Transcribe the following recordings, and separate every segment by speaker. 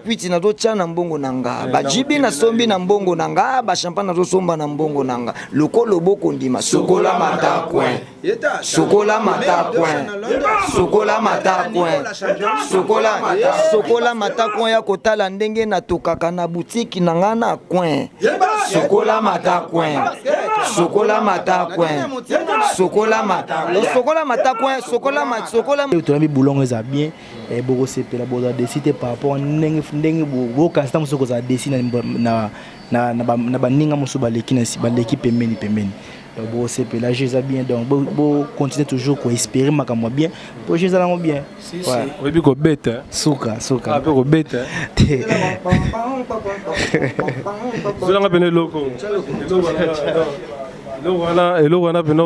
Speaker 1: Piti na docha na mbongo nanga ba jibi na sombi na mbongo nanga ba champagne na somba na mbongo nanga lokolo boko ndima sokola mata coin sokola mata coin sokola mata coin sokola mata coin ya kotala ndenge na tokaka na boutique na ngana coin sokola mata coin sokola mata coin sokola mata coin sokola
Speaker 2: tolambi boulongo eza bien boko sepela boza décider par rapport ndenge bo constant muso ko za décider na baninga muso baleki na si baleki pembeni donc bo sepela je bien donc bo continuer toujours ko espérer makamwa bien pour je za bien
Speaker 3: ouais obi ko bête
Speaker 2: suka
Speaker 3: ah ko bête zolanga pene loko elo wana pena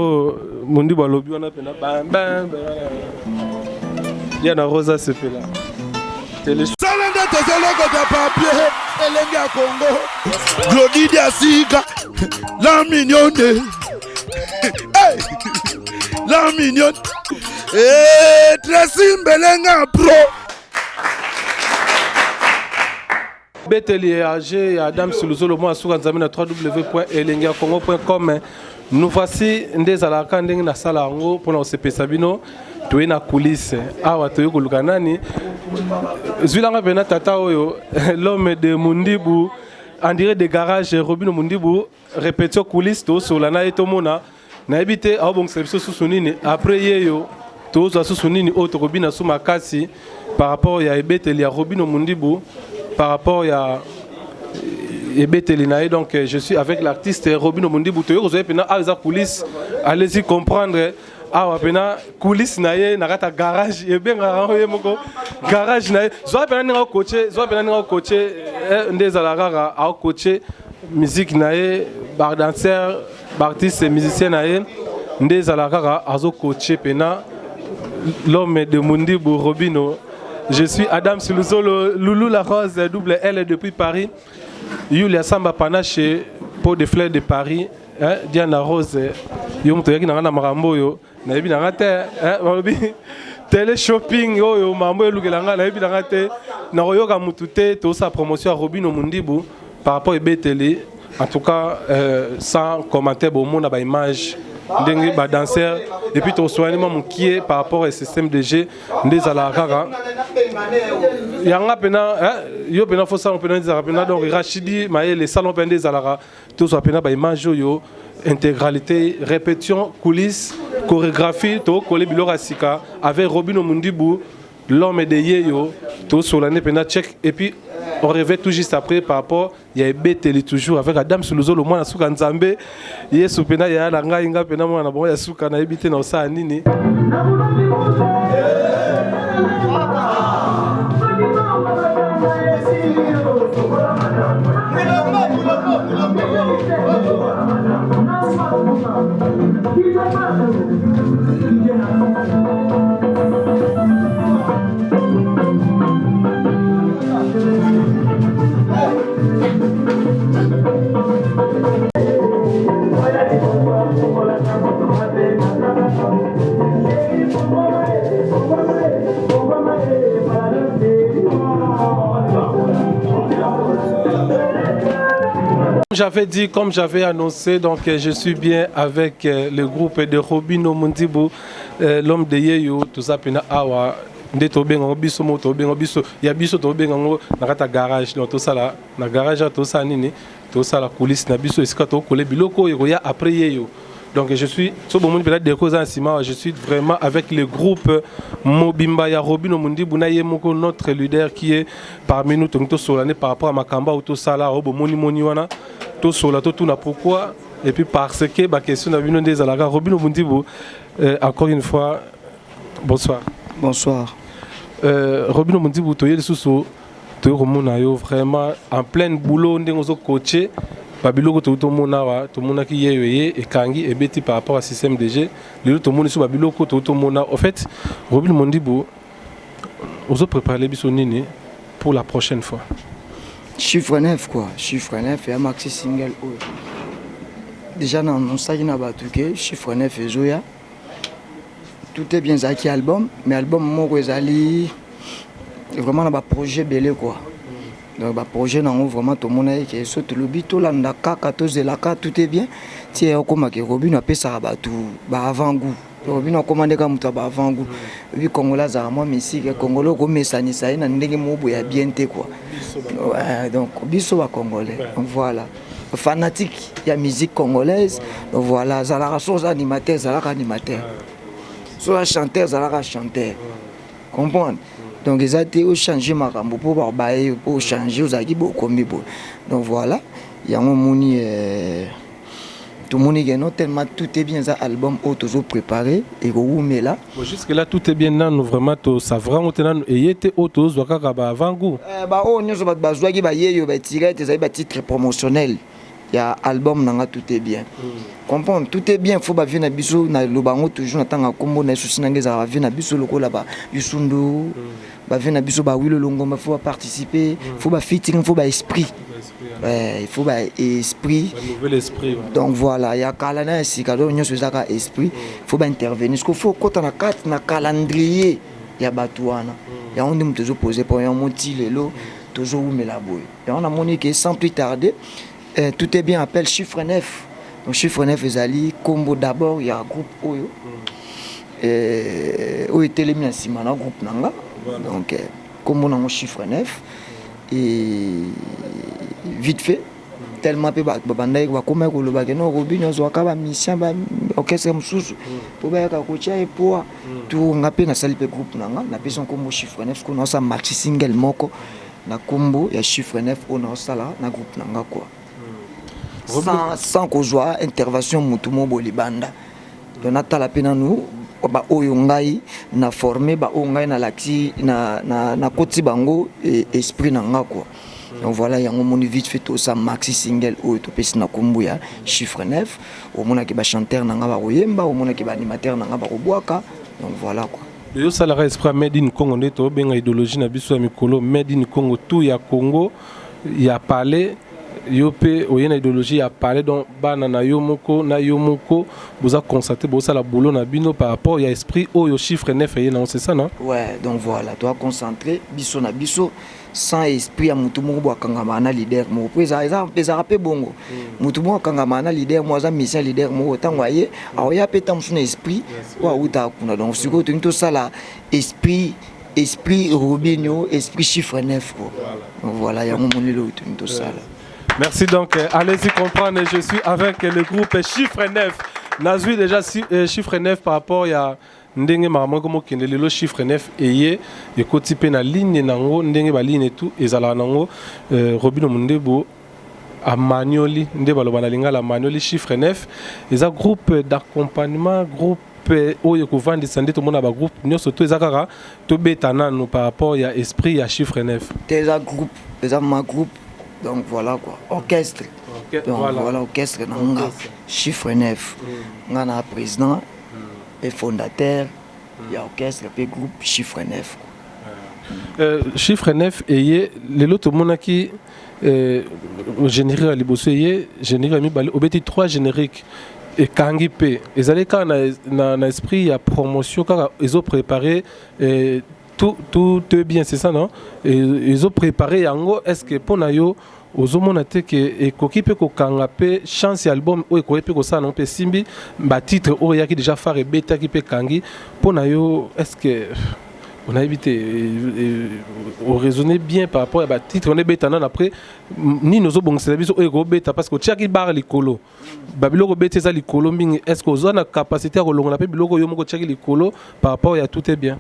Speaker 3: mundi balobi wana pena bam yana rosa sepela
Speaker 4: Salanda tozoloko de papier elenge ya Congo Glody Diasika la mignonne hey la mignonne Tracy Mbelenga pro
Speaker 3: Beteli AG Adam Suluzolo moi sur Nzambe na www.elengacongo.com. Nous voici ndezalaka ndenge na sala yango pona osepesa bino toye na coulisse awa toye koluka nani zwilanga pena tata oyo l'homme de Mundibu en direct de garage Robino Mundibu répétition coulisse to sola na etomona na ebite awo bongisa biso susu nini après yeyo to zo susu nini auto Robina sous makasi par rapport ya ebeteli ya Robino Mundibu par rapport ya donc je suis avec l'artiste Robino Mundibu to yo zo pena aza coulisse allez-y comprendre. Ah, pena coulisses naie nakata garage et bien garage naie zo pena ninga coacher ndezalaka a coacher musique naie bar danseur artiste musicien naie ndezalaka azo coacher pena l'homme de Mundibu Robino. Je suis Adam Suluzolo Loulou la Rose double L depuis Paris. Yulia Samba Panache Pot de Fleurs de Paris. Diana Rose yo moto yaki na makambo yo na yebi na ngate télé shopping yo mambo elukelanga na yebi na ngate na koyoka mutu te to sa promotion à Robino Mundibu par rapport à Beteli en tout cas sans commentaire bon monde ba image ndenge ba danseur et puis to soignement mon qui est par rapport au système de jeu ndezala kaka yanga pena yo pena faut ça on pena ndezala pena donc Rachidi maye les salons pena ndezala to so pena ba image yo intégralité répétition coulisses chorégraphie to collé bilora sika avec Robino Mundibu l'homme de Yeyo to solane pena check et puis on revient tout juste après par rapport il y a Beteli toujours avec Adam Suluzolo moi na suka Nzambe yesu pena ya la ngai nga pena moi na bon ya suka na ebite na osa nini J'avais dit, comme j'avais annoncé, donc je suis bien avec le groupe de Robino Mundibu, l'homme de Yeyo, tout ça, pena awa, nde to benga biso moto benga biso, ya biso to benga ngo na kata garage, donc tout ça là, na garage tout ça nini, tout ça la coulisse na biso esika to kolé biloko yeko ya après Yeyo. Donc je suis sur le monde peut-être des causes en ciment, je suis vraiment avec le groupe Mobimba ya Robino Mundibu na yemoko notre leader qui est parmi nous to solane par rapport à Makamba ou tout ça là, obo moni wana. Tout cela, tout na pourquoi et puis parce que ma question n'a venu des alaga Robino Mundibu encore une fois bonsoir.
Speaker 1: Bonsoir.
Speaker 3: Robino Mundibu to yeli susu to komona yo vraiment en plein boulot ndenge zo coacher babiloko to mona wa to mona ki yeye e kangi e beti par rapport à système de jeu le to mona su babiloko to mona en fait Robino Mundibu ozo préparer biso nini pour la prochaine fois.
Speaker 1: Chiffre 9 quoi, chiffre 9 et un maxi single. Déjà dans mon stage na batuke, chiffre 9 et Zoya. Tout est bien zaki album, mais album moko ezali vraiment na ba projet belé quoi. Donc bah projet nango vraiment tout monde est que so tolobi to landa kaka to zelaka tout est bien. Ti e koma ke Robin a pesa ba tout ba avant goût. Robin a commandé comme muta ba avant goût. Puis congolais za moi musique congolais ko mesani ça na ndenge mobo ya bien te quoi. Ouais, donc biso ba congolais. Donc voilà. Fanatique il y a musique congolaise. Donc voilà, zalaka so animateur, zalaka animateur. So chanteur, zalaka chanteur. Comprendre? Donc ils ont été changer ma cambo pour bailler pour changer aux aguis beaucoup mieux. Donc voilà, il y a un moni tout le monde est non tellement tout est bien ça album toujours préparé et où mais là
Speaker 3: jusque là tout est bien non vraiment to savra on tenant et était auto zoka ba avant goût
Speaker 1: bah on nous ba zoaki ba yeyo ba tirer des ba titre promotionnel. Il y a album nanga tout est bien. Comprendre tout est bien faut ba venir na biso na lobango toujours natanga kombo na souci nangeza ba venir na biso loko là ba yusundu ba venir na biso ba wilo longomba faut participer faut ba featuring faut ba esprit. Ouais, il faut ba esprit
Speaker 3: un nouvel esprit.
Speaker 1: Donc voilà, il y a calendrier si cadeau nyo sezaka esprit faut ba intervenir parce qu'il faut quand on a carte na calendrier il y a batouana. Il y a on dit toujours poser pour un moti lelo toujours où me la boy. Et on a monique sans plus tarder tout est bien appelle chiffre 9. Donc chiffre 9 ezali combo d'abord il y a un groupe oyo oyo telemi na sima na groupe nanga. Donc combo na chiffre 9 et vite fait tellement pe ba banda ba koma ko loba ke no Robin zo ka ba mission ba orchestre mususu po ba ka ko chia e poa tout ngape na sali pe groupe nanga na pe son combo chiffre 9 ko na sa maxi single moko na combo ya chiffre 9 on a sala na groupe nanga quoi. Sans qu'on soit intervention mutumo bolibanda donc natala pena nous ba oyo ngai na formé ba oyo ngai na laxi na koti bango esprit nanga quoi. Donc voilà, il y a un moment vite fait tout ça maxi single oyo to pesi na kombo ya chiffre 9 au mona ki ba chanteur nanga ba royemba au mona ki ba animateur nanga ba robwaka. Donc voilà quoi.
Speaker 3: Yo salara esprit made in Congo ndeto benga idéologie na biso ya mikolo made in Congo tout ya Congo ya parler yo pe oyena idéologie ya parler donc bana na yo moko boza constater boza la bolo na bino par rapport ya esprit oyo chiffre 9 et non c'est ça non?
Speaker 1: Ouais, donc voilà, toi concentrer biso na biso sans esprit ya mutu moko bo kangama na leader mo pesa eza rapé bongo mutu moko kangama na leader mo za mission leader mo tango aye aoya peta msuna esprit wa uta kuna donc siko to sala esprit Robinho esprit chiffre 9 quoi. Donc voilà, il y a un moment là to sala.
Speaker 3: Merci donc, allez-y comprendre, je suis avec le groupe Chiffre 9. Nazui déjà Chiffre 9 par rapport à ndenge maramo comme qui le Chiffre 9 et côté pe na ligne nango ndenge ba ligne et tout ezala nango Robino Mundebo a Manioli ndeba lo banalinga la Manioli Chiffre 9 et un groupe d'accompagnement groupe oyo ko vendre sande tout monde ba groupe nyoso to ezakara to betana no par rapport à esprit à Chiffre 9.
Speaker 1: Des un groupe, ma groupe. Donc voilà quoi, orchestre. Donc voilà orchestre nanga chiffre 9. Ngana président et fondateur, il y a orchestre et groupe chiffre 9.
Speaker 3: Chiffre 9 et les autres monaki générique à liboso et générique mi bali obeti 3 génériques et kangi pe. Ils allaient quand na esprit à promotion quand ils ont préparé tout est bien, c'est ça, non? Et ils ont préparé yango. Est-ce que pour nayo, aux hommes que et kokipe ko kangape chance album ou kokipe ko ça non pe simbi ba titre ou yaki déjà faire beta qui pe kangi pour nayo est-ce que on a évité on raisonner bien par rapport à ba titre on est beta non après ni nos bon service ou go beta parce que tiaki bar likolo babilo go beta za likolo mbing est-ce que on a capacité à longa pe biloko yo moko tiaki likolo par rapport à tout est bien.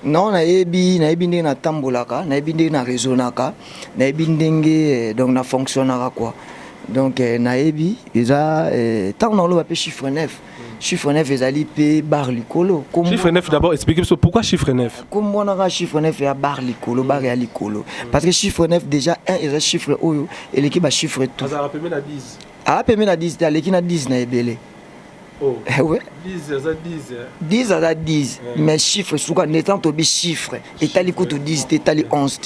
Speaker 1: Non, naebi ndenge na tambolaka, naebi ndenge na raisonnaka, naebi ndenge donc na fonctionnera quoi. Donc naebi eza tant on a chiffre 9. Chiffre 9 ezali pe bar likolo.
Speaker 3: Chiffre 9 d'abord expliquez pourquoi chiffre 9.
Speaker 1: Comme on a chiffre 9 ya bar likolo, bar ya likolo. Parce que chiffre 9 déjà un est chiffre oyo et l'équipe a chiffre tout.
Speaker 3: Ça rappelle na 10.
Speaker 1: Ah, pe na 10, l'équipe na 10 na ebele.
Speaker 3: Oh.
Speaker 1: Ouais.
Speaker 3: 10
Speaker 1: à 10. Mais chiffre, souvent, n'étant pas chiffre, et t'as les coups de 10, t'as les 11.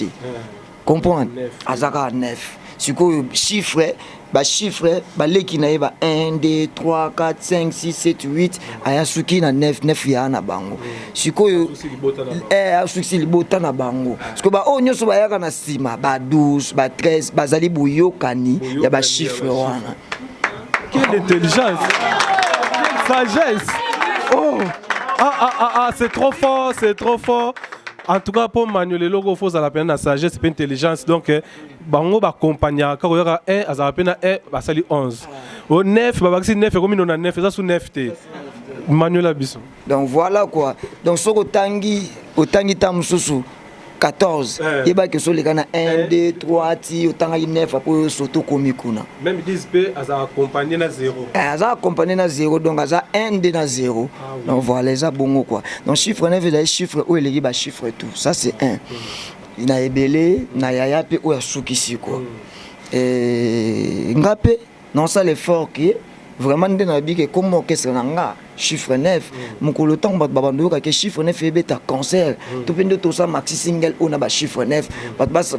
Speaker 1: comprendre azaka 9 sikoyo chiffre baleki na ye ba 1 2 3 4 5 6 7 8 aya suki na 9 ya na bango sikoyo asuki libota na bango siko ba o nyonso bayaka na sima ba 12 ba 13 bazali boyokani ya ba chiffre wana.
Speaker 3: Quelle intelligence, quelle sagesse. Oh c'est trop fort, c'est trop fort. En tout cas, pour Manuel Logo, il faut la peine de sagesse et intelligence. Donc, bango ba compagnia quand il y aura 1 à la peine 1 bah ça lui 11. Au 9 bah c'est 9 comme on a 9 ça sous 9 t. Manuel Abisso.
Speaker 1: Donc voilà quoi. Donc so otangi tamsusu 14. Il ba que so les kana 1 2 3 ti otanga 9 après soto komi kuna.
Speaker 3: Même 10 p à sa accompagner na 0.
Speaker 1: À sa accompagner na 0 donc à sa 1 2 na 0. Donc voilà ça bongo quoi. Donc chiffre 9 c'est chiffre où il ba chiffre tout. Ça c'est 1. Il a ebelé na yaya pe ou asukisi quoi. Et ngapé non ça l'effort qui vraiment ndena bi que comme orchestre nanga chiffre 9 mukolo temps ba bando ka chiffre 9 ebeta concert to pende to ça maxi single on a ba chiffre 9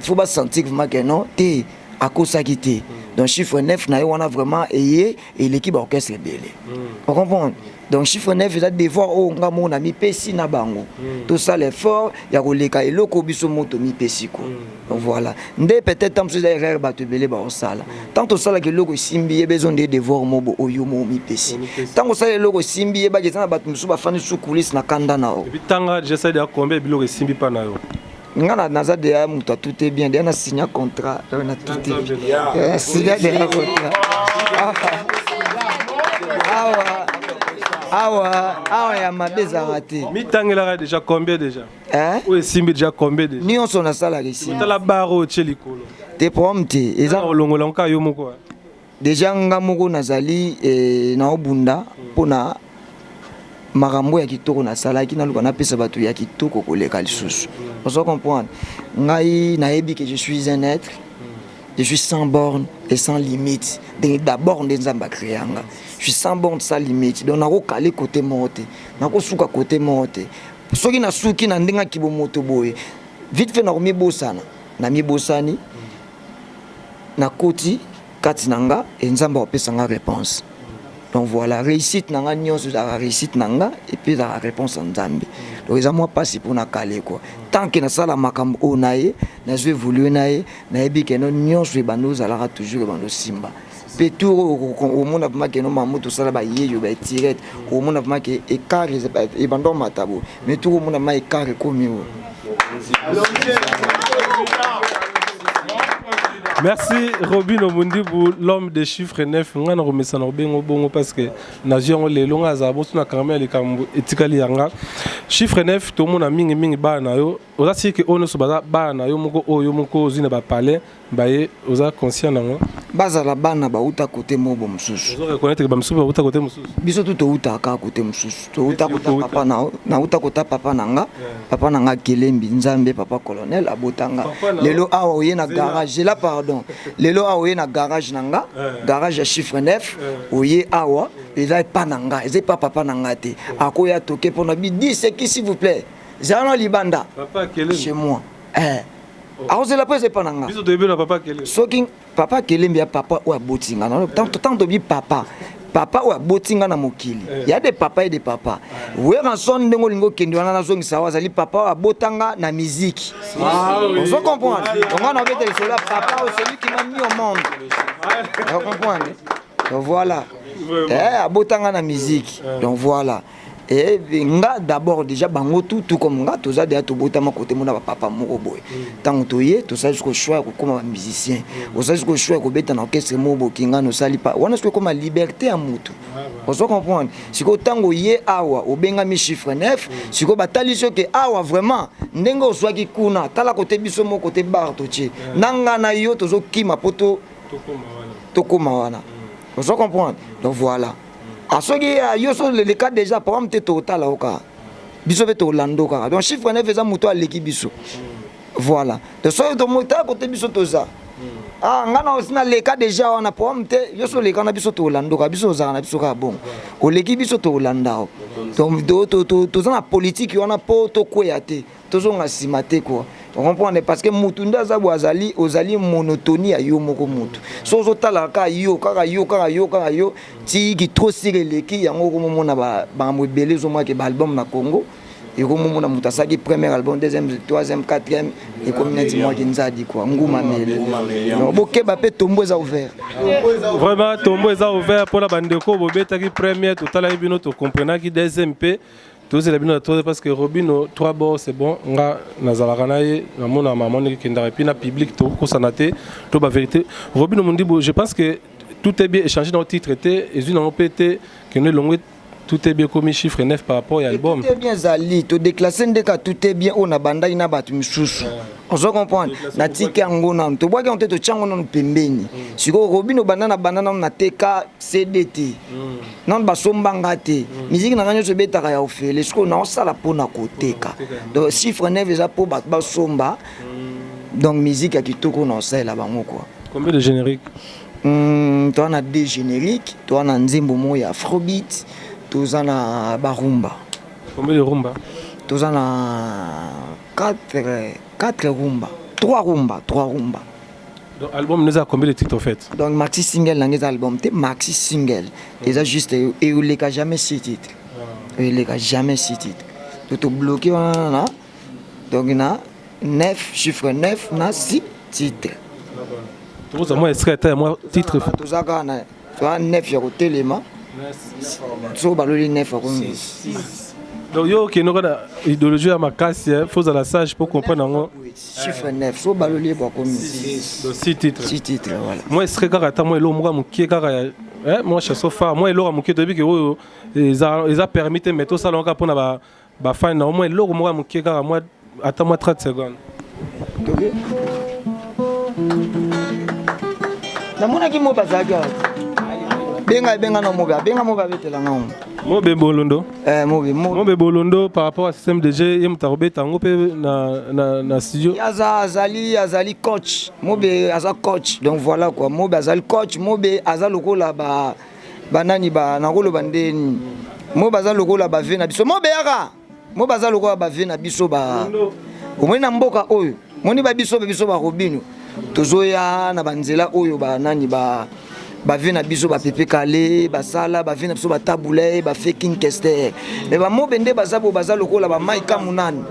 Speaker 1: faut pas sentir vraiment que non té à cause ça qui té donc chiffre 9 na on a vraiment et l'équipe orchestre belé on comprend. Donc chiffre 9 est devoir au ngamo na mi pesi na bango. Tout ça l'effort ya koleka eloko biso moto mi pesi ko. Donc voilà. Ndé peut-être tant que ça erreur ba te belé ba on sala. Tant que ça la eloko simbi e besoin de devoir mobo oyo mo mi pesi. Tant que ça eloko simbi e ba jeta na ba musu ba fani su coulisses na kanda na o.
Speaker 3: Et puis tanga j'essaie de combien biloko simbi pa na yo.
Speaker 1: Ngana naza de ya mutu tout est bien. Dia na signer contrat, na tout est bien. Signer de contrat. Awa ya mabeza raté.
Speaker 3: Mi tangela déjà combien déjà?
Speaker 1: Hein?
Speaker 3: Ou simbi déjà combien déjà?
Speaker 1: Ni on son asala ici.
Speaker 3: Tu la baro chelikolo.
Speaker 1: Te prompte eza
Speaker 3: olongola nka yo moko.
Speaker 1: Déjà nga moko nazali na obunda pona makambo ya kitoko na salaki na luka na pesa batu ya kitoko koleka lisusu. On se comprendre. Ngai nayebi que je suis un être. Je suis sans borne et sans limite. D'abord, je suis sans borne, sans limite. Donc, je suis calé côté monté. Je suis côté monté. Ce qui est souki na ndenga kibo moto boy. Vite fait na mi bosana. Na mi bosani. Na koti kati nanga et nzamba opesa nga réponse. Donc voilà, réussite nanga nyonso la réussite nanga et puis la réponse en Zambie. Donc ils ont moi passé pour na calé quoi. Tant que na sala makambo onaye, na je évoluer naye, na ebi que non nyonso bando zalara toujours bando simba. Pe tour au monde avant que non mamu to sala ba yeyo ba tirette, au monde avant que écart et bando matabo. Mais tout au monde ma écart comme
Speaker 3: Merci Robin Omundi pour l'homme des chiffres 9. On a remis ça bon parce que nazion les longs azabo na kamera les kambo etikali yanga. Chiffre 9 tout le monde a mingi ba na yo. Oza si que on so ba na yo moko oyo moko zina ba parler ba ye oza conscient nango.
Speaker 1: Bazala bana ba uta côté mobo mususu.
Speaker 3: Ozo reconnaître que ba mususu ba uta côté mususu.
Speaker 1: Biso tout uta ka côté mususu. To uta kota papa na uta kota papa nanga. Papa nanga Kelembi Nzambe papa colonel abotanga. Lelo awo ye na garage là pardon. Lelo awo ye na garage nanga. Garage à chiffre 9. Oye awa eza pas nanga, eza pas papa nanga te. Akoya toke pour na bi 10 c'est qui s'il vous plaît. Zana libanda.
Speaker 3: Papa Kelembi
Speaker 1: chez moi. Alors c'est la presse pas nanga.
Speaker 3: Biso de na papa Kelembi.
Speaker 1: Soking papa Kelembi ya papa ou abotinga. Tant to bi papa. Papa ou abotinga na mokili. Il y a des papas et des papas. Ouais ranson ndengo lingo kendi wana nazo ngisawa zali papa abotanga na musique. On se comprend. Donc on avait été sur là papa celui qui m'a mis au monde. On comprend. Donc voilà. Abotanga na musique. Donc voilà. Et nga d'abord déjà bango tout comme nga toza déjà to botama côté mona papa moko boy. Tant toye to ça jusqu'au choix comme musicien. On ça jusqu'au choix ko beta na orchestre mobo kinga no sali pa. On est comme liberté à mutu. On se comprend. Siko tango ye awa obenga mi chiffre 9, siko batali so que awa vraiment ndengo swaki kuna tala côté biso mo côté bar to tie. Nanga na yo tozo kima poto tokoma wana. On se comprend. Donc voilà. A ce qui est yoso le cas déjà par exemple total là au cas biso veto lando ka donc chiffre 9 faisant moto à l'équipe biso voilà de so to moto côté biso to ça ngana aussi na le cas déjà on a par exemple yoso le cas na biso to lando ka biso za na biso ka bon au l'équipe biso to landa donc to za na politique on a po to kweyate to zo nga simate quoi Tu comprends? Parce que Mutunda Zabu Azali, Ozali monotonie à yo moko mutu. Sozo talaka yo, kaka yo, ti qui trop sirele ki yango ko mona ba modèle zo moi ke album na Congo. Et comme mona mutasaki premier album, deuxième, troisième, quatrième et comme net moi qui nza dit quoi. Nguma mele. Non, boké ba pe tombo za ouvert.
Speaker 3: Vraiment tombo za ouvert pour la bande ko bobeta ki première total et bino to comprendre ki deuxième p. Tous les bino parce que Robino 3 bords c'est bon nga nazalaka na ye na mona maman qui ndara puis na public to ko sanate to ba vérité Robino Mondibo je pense que tout est bien échangé dans le titre et une en pété que nous longue tout est bien comme chiffre 9 par rapport à l'album.
Speaker 1: Tout est bien Zali, to déclasser ndeka tout est bien on a banda ina batu misusu. On se comprend. Na tika ngona to boka on te to chango non pembeni. Siko Robino banana na teka CDT. Non ba sombanga te. Musique na kanyo se betaka ya ofele. Siko na osala pona koteka. Donc chiffre 9 eza po ba somba. Donc musique ya kitoko na osala bango quoi.
Speaker 3: Combien de génériques?
Speaker 1: Toi on a 2 génériques, toi on a nzembo mo ya Afrobeat. Tous en a barumba.
Speaker 3: Combien de rumba?
Speaker 1: Tous en a 4 rumba. 3 rumba.
Speaker 3: Donc l'album nous a combien de titres en fait?
Speaker 1: Donc maxi single dans les albums, c'est maxi single. Et ça juste et il n'y a jamais 6 titres. Il n'y a jamais 6 titres. Tout bloqué là. Donc il y a 9 chiffre 9 na 6 titres.
Speaker 3: Tout ça moi est moi titre.
Speaker 1: Tout ça quand 9 sur téléma. So baloli 9
Speaker 3: donc yo qui n'aura idéologie à ma casse faut à la sage pour comprendre
Speaker 1: chiffre 9 so baloli pour comme
Speaker 3: 6 titres
Speaker 1: voilà
Speaker 3: moi serait carata moi lo moi mukie kaka moi chasse fa moi lo mukie depuis que ils a permis de mettre ça là pour na ba fan na moi lo moi mukie kaka moi attends moi 30 secondes
Speaker 1: na mona ki mo bazaga benga no moga betela ngao
Speaker 3: mobe bolondo
Speaker 1: mobe
Speaker 3: bolondo par rapport à système de jeu yem tarobeta ngo pe na studio
Speaker 1: azali coach mobe aza coach donc voilà quoi mobe azali coach mobe aza lokola ba nani ba nakolo bandeni mobe aza lokola ba vena biso mobe yaka mobe aza lokola ba vena biso ba omena mboka oyo moni ba biso ba Robino tozoya na banzela oyo ba nani ba vina biso ba pepe kale ba sala ba vina biso ba taboulé ba faking kester mais ba mobende bazabo bazalo kola ba maika munani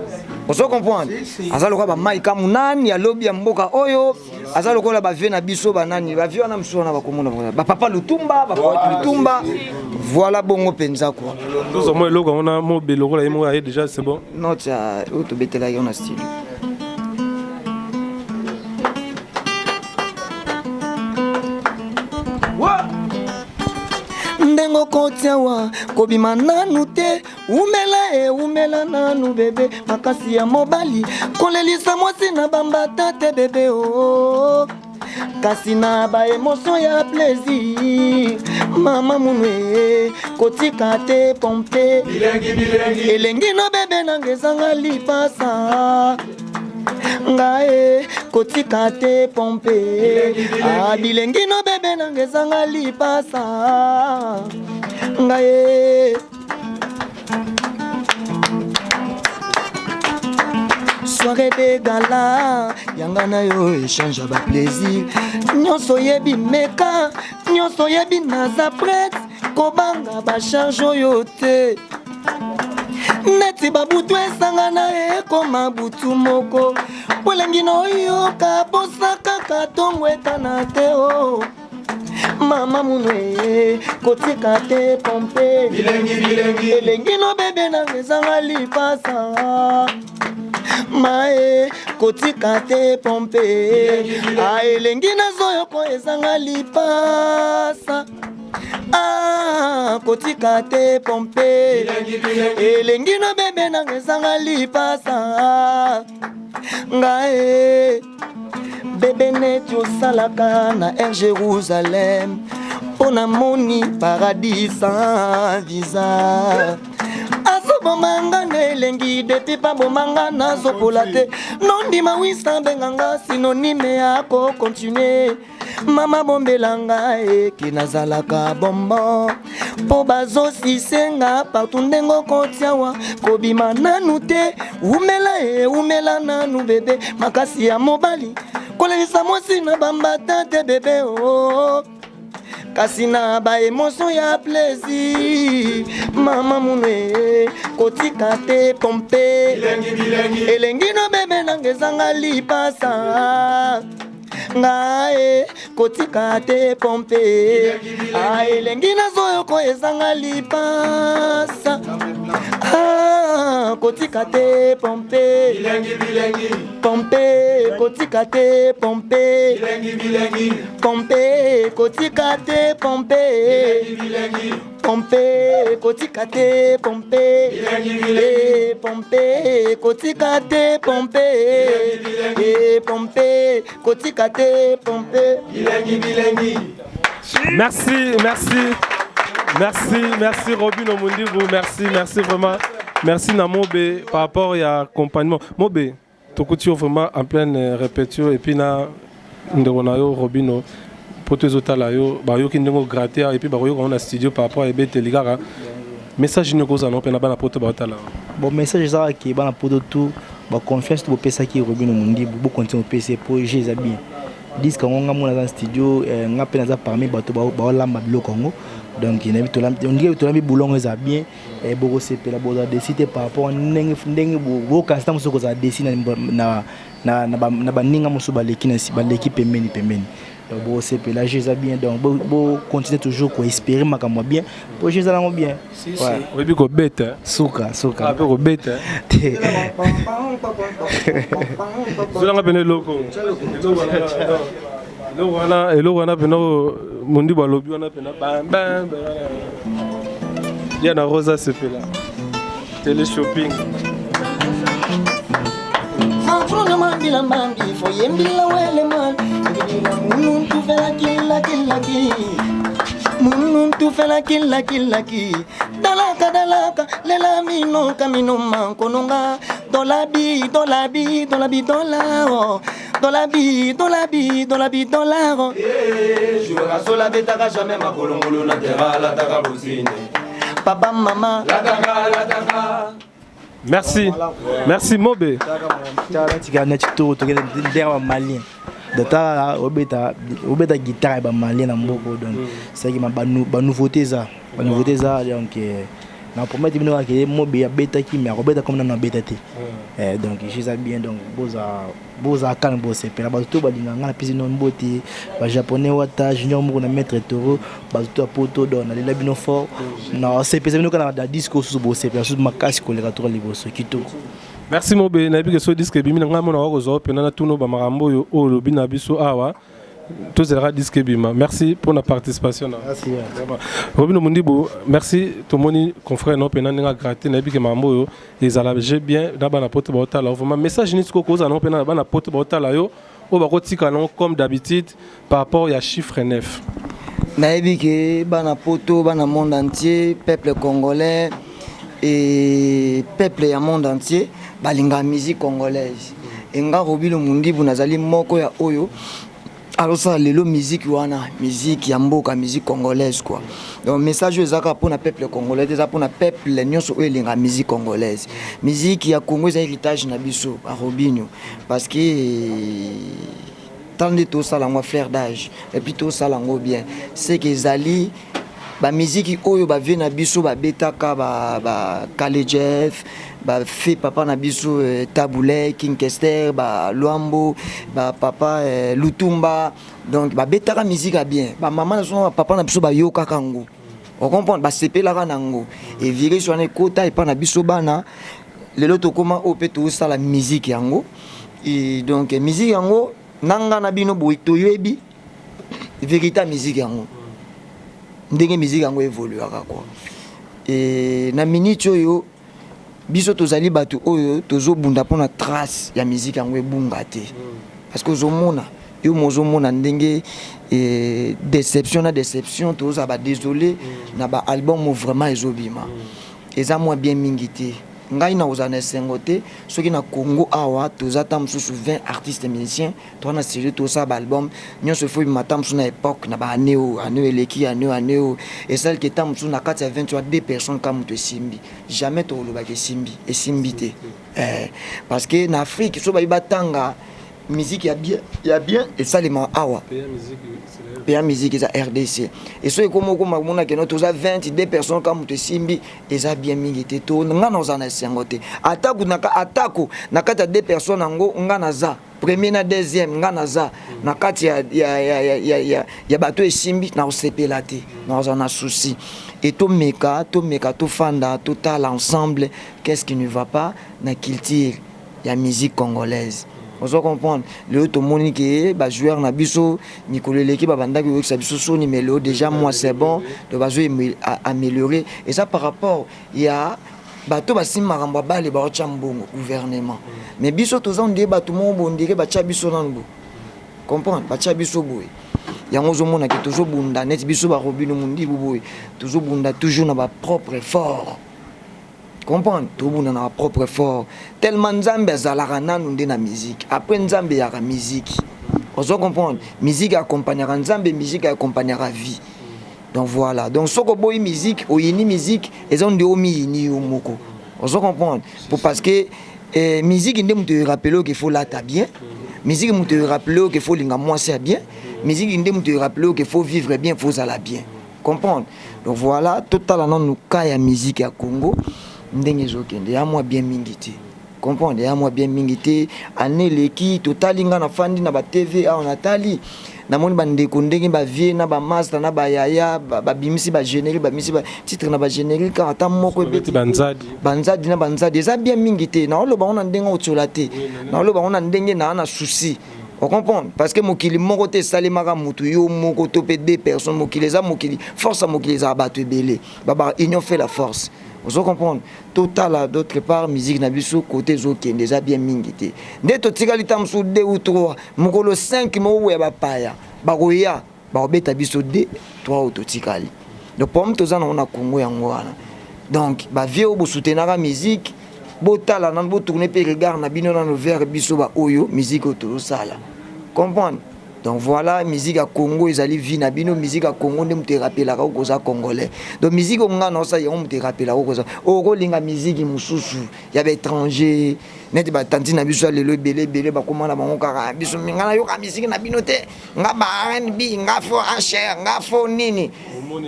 Speaker 1: on se comprend azalo kola ba maika munani ya lobby ya mboka oyo azalo kola ba vina biso ba nani ba viona msona ba komona ba papa lutumba ba poète lutumba voilà bongo penza quoi
Speaker 3: tous au moins logo on a mobile logo là moi déjà c'est bon
Speaker 1: non ça auto betela on a style ndengo kotiawa kobima nanu te umela nanu bebe makasi ya mobali kolelisa mwasi na bambata te bebe o kasi na ba émotion ya plaisir mama munwe kotika te pompe elengi no bebe nangezanga lipasa ngae kotika te pompe bilengi no bebe nangezanga lipasa ngae soirée de gala yanga na yo échange ba plaisir nyonso yebi meka nyonso yebi naza prête kobanga ba charge oyo te neti babutu esangana ekoma butu moko polengi noyoka posaka katongo etana te o mama munwe kotika te pompe elengi no bebe nanga ezanga lipasa mae kotika te pompe elengi nazoyoko ezanga lipasa kotika te pompe elengi no bebe nanga ezanga lipasa ngae bebe neti osalaka na Air Jérusalem mpona moni paradis sans visa azobomanga na elengi depi pa bomanga nazopola te nondima wisa benganga synonyme ya kokontinue mama bombelanga eki nazalaka bombo po bazosisenga partout ndengo kotiawa kobima nanu te umela nanu bebe makasi ya mobali kolelisa mwasi na bambata te bebe oh. Kasi na ba émotion ya plaisir mama munwe kotika te pompe elengi no bebe nangezanga lipasa ngae kotika te pompe elengi nazoyo ko ezanga lipasa kotika te pompe pompe kotika te pompe pompe kotika te pompe pompe kotika te pompe pompe kotika te pompe pompe kotika te pompe.
Speaker 3: Merci Robin Omundibu, merci vraiment. Merci Namobe par rapport à accompagnement. Mobe, tu continues vraiment en pleine répétition et puis na nderonayo Robino pour tes autres là yo ba yo kindengo gratter et puis ba yo on a studio par rapport à ebete ligara. Message ni koza no pena bana poto ba otala.
Speaker 2: Bon message ça qui bana poto tout ba confiance to pesa ki Robino Omundibu bo continuer PC pour j'ai bien. Disque on a mon dans studio nga pena za parmi bato ba lamba biloko ngo. Donc il y a tout le boulot est bien et beaucoup c'est la boda décider par rapport ndenge bo custom soko za dessiner na baninga musu baleki na baleki pembeni donc bo c'est là j'ai bien donc bo continuer toujours ko espérer makamwa bien pour j'ai ça bien
Speaker 3: ouais oui bi ko bête
Speaker 2: suka
Speaker 3: un peu ko bête zolanga pene loko Hello wana peno mundi balobi wana pena bam yana rosa sepela télé shopping
Speaker 1: Franchement mambila mambi fo yembila wele man munun tu fela killa munun tu fela killa dalaka lela mino kamino mankononga dolabi dollar. Je rassure la bêta jamais ma colombo na terra la taka bosine. Papa maman la taka.
Speaker 3: Merci Mobe.
Speaker 2: Tigana tito to der malien. Data obeta guitare ba malien na mboko donc c'est qui ma ba nouveauté ça donc na promettre bino que Mobe ya beta ki mais obeta comme na beta te. Donc je sais bien donc boza kan bosse pela bato balinga na pisi non mboti ba japonais wata junior mo na maître toro bato poto don na lela bino fort na c'est pese bino kana da disco sous bosse pela sous makasi ko le retour liboso kito.
Speaker 3: Merci Mobe na bi que so disque bimi na ngamo na ko zo pena na tuno ba marambo yo o lobi na biso awa tout sera disque bima. Merci pour la participation.
Speaker 2: Merci.
Speaker 3: Robin Omundibu, merci tout mon confrère no pena nga gratter na bi que mambo yo ils allaient bien na bana poto bota là vraiment message ni ko koza no pena bana poto bota là yo o ba ko tika non comme d'habitude par rapport à chiffre 9.
Speaker 1: Naebi ke bana poto bana monde entier peuple congolais et peuple ya monde entier balinga musique congolaise. Enga Robin Omundibu nazali moko ya oyo alors ça lelo musique wana musique ya mboka musique congolaise quoi. Donc message ezaka pour na peuple congolais déjà pour na peuple nyonso oyo linga musique congolaise. Musique ya Congo c'est héritage na biso a Robinho parce que tant de tout ça la moi frère d'âge et puis tout ça lango bien c'est que zali ba musique oyo ba vient na biso ba betaka ba Kale Jeff ba fait papa na biso Taboulé King Kester ba Luambo ba papa Lutumba donc ba betaka musique a bien ba maman na papa na biso ba yoka kango on comprend ba sepela kanango et virer sur un kota et pas na biso bana lelo to comment opé tout ça la musique yango et donc musique yango nanga na bino boy to yebi véritable musique yango ndenge musique yango évolue quoi et na minute oyo biso tozali bato oyo tozobunda pona trace ya musique yango ebunga te parce que ozomona yo mozomona ndenge déception toza ba désolé na ba album vraiment ezobima eza moi bien mingi te ngai na ozana sengote soki na Congo awa tozata mususu 20 artistes musiciens to na série to ça album nyonso fo matam musu na époque na ba aneo eleki aneo et celle qui tam musu na 4 à 23 deux personnes comme to simbi jamais to loba ke simbi et simbité parce que na Afrique so ba batanga musique ya bien et ça les ma awa PA musique ça RDC et so comme mona que nous 22 personnes comme te simbi et ça bien mingité to nga na za na sengote atako na kata deux personnes ngo nga na za premier na deuxième nga na za na kati ya bato e simbi na osepela te na za na souci et to meka to fanda total ensemble qu'est-ce qui ne va pas na culture ya musique congolaise. On doit comprendre le tout monde qui est joueur na biso Nicolas l'équipe banda qui ça biso soni mais déjà moi c'est bon de va jouer améliorer et ça par rapport il y a bato basima ramba ba le ba chambongo gouvernement mais biso tous on dit bato mo bondire ba chabiso nango comprendre ba chabiso boy yango zo mona ki toujours bunda net biso ba robino mundi boy toujours bunda toujours na ba propre effort. Comprendre tout le monde a notre propre effort tellement nzambe azalaka nanu nde na musique après nzambe ya musique on doit comprendre musique accompagnera nzambe musique accompagnera vie donc voilà donc soko boy musique oyini musique ezon de omiyini omoko on doit comprendre pour parce que musique ndem te rappeler qu'il faut la ta bien musique me te rappeler qu'il faut linga moi c'est bien musique ndem te rappeler qu'il faut vivre bien faut ça la bien comprendre donc voilà total non ka ya musique ya Congo ndenge zokende ya moi bien mingiti comprendre ya moi bien mingiti aneleki totalinga na fandi na ba TV a on atali na moni bandeko ndenge ba vie na ba master na ba yaya ba bimisi ba générique ba misi ba titre na ba générique ata moko ebeti banzadi na banzadi eza bien mingiti na oloba on ndenge otsolate na oloba on ndenge na souci. On comprend parce que mokili moko te salimaka mutu yo moko to pe deux personnes mokili za mokili force mokili za battu belé baba union fait la force. Vous comprenez total d'autre part musique na biso côté zokende déjà bien mingité nde to tikali tam sou 2 ou 3 mokolo 5 mo ya bapaya bakoya bakobeta biso 2 3 ou to tikali donc pour to zana on a Congo yango wana donc ba vie o bo soutenaka musique botala nan bo tourner pe regard na bino na no vers biso ba oyo musique to sala comprendre. Donc voilà, musique à Congo, ils allaient vivre bino musique à Congo, ne me rappelle la cause congolais. Donc musique on a non ça, on me rappelle la cause. Au linga musique mususu, il y avait étranger, net ba tanti na biso le belé ba comment na bango kara biso ngana yo ka musique na binote, nga ba R&B, nga fo HR, nga fo nini.